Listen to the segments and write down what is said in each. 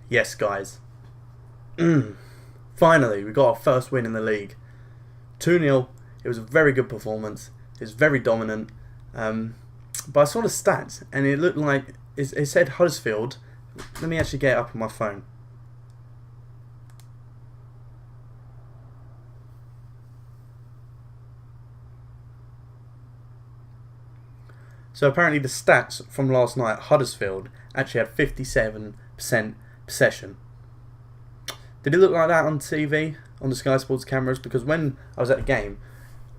Yes, guys. Finally, we got our first win in the league. 2-0. It was a very good performance. It was very dominant. But I saw the stats and it looked like it said Huddersfield. Let me actually get it up on my phone. So apparently the stats from last night, Huddersfield actually had 57% possession. Did it look like that on TV, on the Sky Sports cameras? Because when I was at the game,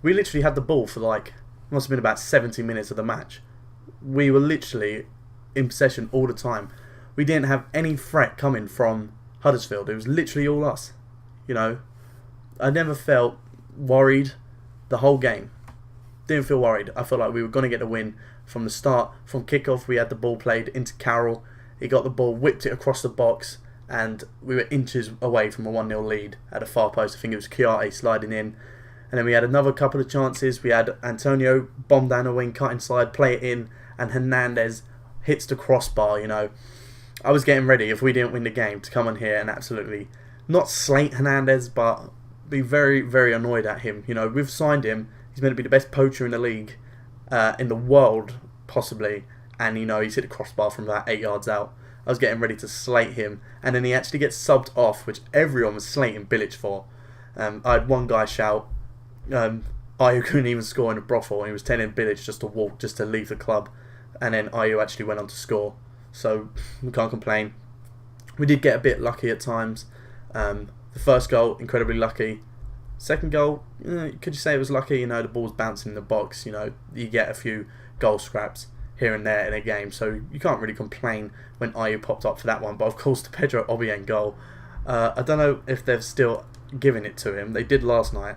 we literally had the ball for must have been about 70 minutes of the match. We were literally in possession all the time. We didn't have any threat coming from Huddersfield. It was literally all us. I never felt worried the whole game. Didn't feel worried. I felt like we were going to get the win from the start. From kickoff, we had the ball played into Carroll. He got the ball, whipped it across the box, and we were inches away from a 1-0 lead at the far post. I think it was COYI sliding in. And then we had another couple of chances. We had Antonio bomb down the wing, cut inside, play it in, and Hernandez hits the crossbar. I was getting ready, if we didn't win the game, to come on here and absolutely not slate Hernandez, but be very, very annoyed at him. We've signed him. He's meant to be the best poacher in the league, in the world, possibly. And, he's hit the crossbar from about 8 yards out. I was getting ready to slate him. And then he actually gets subbed off, which everyone was slating Bilic for. I had one guy shout, Ayu couldn't even score in a brothel, and he was telling Bilic just to walk, just to leave the club. And then Ayu actually went on to score. So, we can't complain. We did get a bit lucky at times. The first goal, incredibly lucky. Second goal, could you say it was lucky? The ball's bouncing in the box. You get a few goal scraps here and there in a game, so you can't really complain when Ayu popped up for that one. But of course, the Pedro Obiang goal, I don't know if they've still given it to him. They did last night.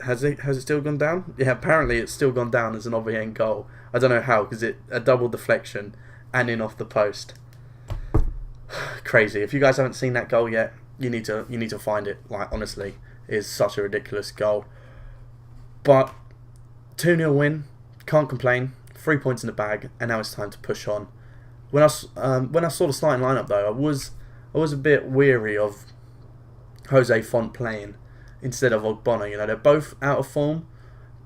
Has it still gone down? Yeah, apparently it's still gone down as an Obiang goal. I don't know how, because it a double deflection and in off the post. Crazy. If you guys haven't seen that goal yet, you need to find it. Honestly, it is such a ridiculous goal. But 2-0 win, can't complain. 3 points in the bag, and now it's time to push on. When I saw the starting lineup though, I was a bit weary of Jose Font playing instead of Ogbonna. They're both out of form,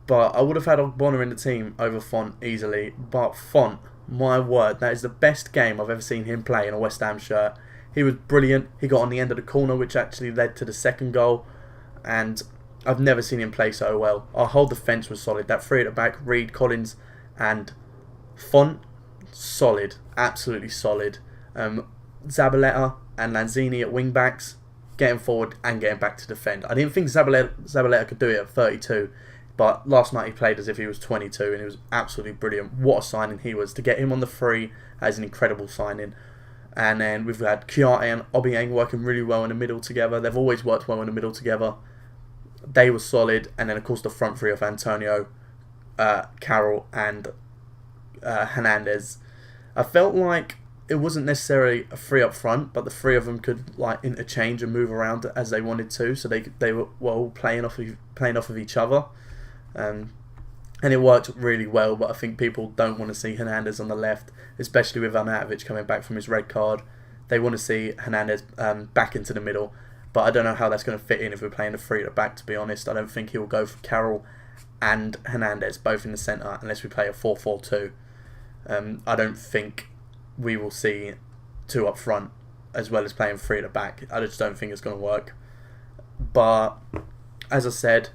but I would have had Ogbonna in the team over Font easily. But Font, my word, that is the best game I've ever seen him play in a West Ham shirt. He was brilliant. He got on the end of the corner, which actually led to the second goal, and I've never seen him play so well. Our whole defence was solid. That three at the back, Reed, Collins and Font, solid, absolutely solid. Zabaleta and Lanzini at wing backs, getting forward and getting back to defend. I didn't think Zabaleta could do it at 32, but last night he played as if he was 22, and it was absolutely brilliant. What a signing he was. To get him on the free as an incredible signing. And then we've had Kouyaté and Obiang working really well in the middle together. They've always worked well in the middle together. They were solid. And then, of course, the front three of Antonio, Carroll and Hernandez. I felt like it wasn't necessarily a three up front, but the three of them could interchange and move around as they wanted to. So they were all playing off of each other. And it worked really well, but I think people don't want to see Hernandez on the left, especially with Arnautovic coming back from his red card. They want to see Hernandez back into the middle, but I don't know how that's going to fit in if we're playing a three at the back, to be honest. I don't think he'll go for Carroll and Hernandez both in the centre unless we play a 4-4-2. I don't think we will see two up front as well as playing three at the back. I just don't think it's going to work. But, as I said,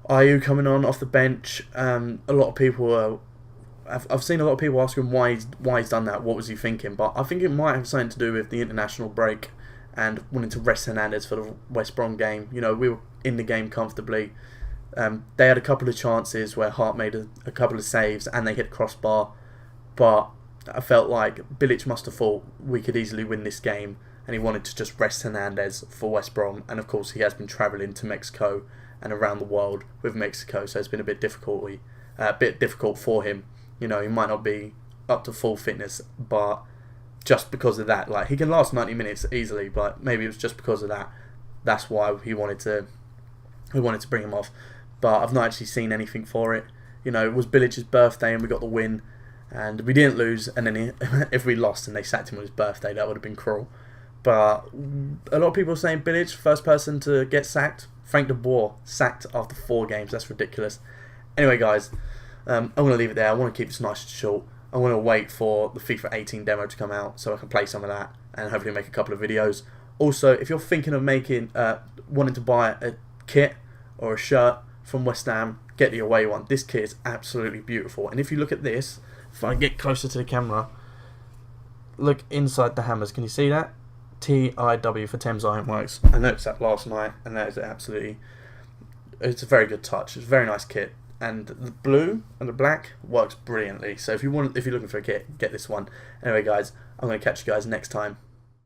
Ayu coming on off the bench. A lot of people I've seen a lot of people asking why he's done that. What was he thinking? But I think it might have something to do with the international break and wanting to rest Hernandez for the West Brom game. We were in the game comfortably. They had a couple of chances where Hart made a couple of saves and they hit crossbar. But I felt like Bilic must have thought we could easily win this game, and he wanted to just rest Hernandez for West Brom. And of course he has been travelling to Mexico and around the world with Mexico, so it's been a bit difficult for him. He might not be up to full fitness, but just because of that, he can last 90 minutes easily, but maybe it was just because of that. That's why he wanted to bring him off. But I've not actually seen anything for it. It was Bilic's birthday and we got the win, and we didn't lose. And then if we lost and they sacked him on his birthday, that would have been cruel. But a lot of people are saying Bilic, first person to get sacked. Frank de Boer sacked after 4 games. That's ridiculous. Anyway, guys, I'm going to leave it there. I want to keep this nice and short. I want to wait for the FIFA 18 demo to come out so I can play some of that and hopefully make a couple of videos. Also, if you're thinking of wanting to buy a kit or a shirt from West Ham, get the away one. This kit is absolutely beautiful. And if you look at this, if I get closer to the camera, look inside the hammers. Can you see that? TIW for Thames Ironworks. I noticed that last night, and that is absolutely, it's a very good touch. It's a very nice kit, and the blue and the black works brilliantly. So if you're looking for a kit, get this one. Anyway, guys, I'm going to catch you guys next time.